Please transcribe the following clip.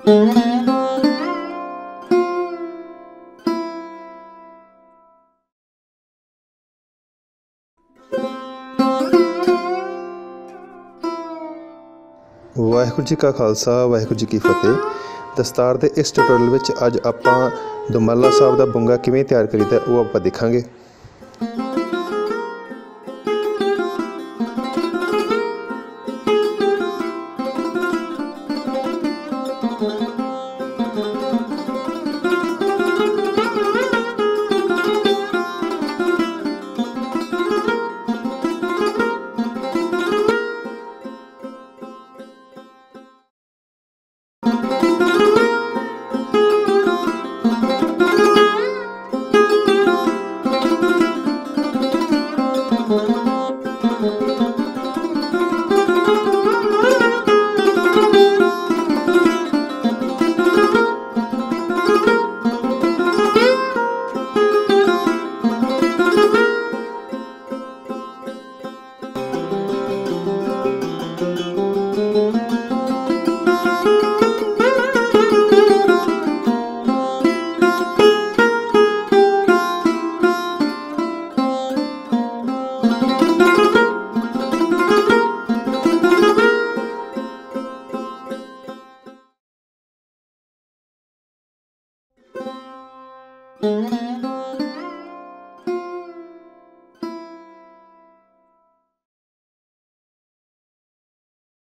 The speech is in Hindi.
वाहिगुरू जी का खालसा वाहिगुरू जी की फतेह। दस्तार के इस ट्यूटोरियल में अज आप दुमाला साहब का बुंगा किवें तैयार करीदा वो आप देखांगे।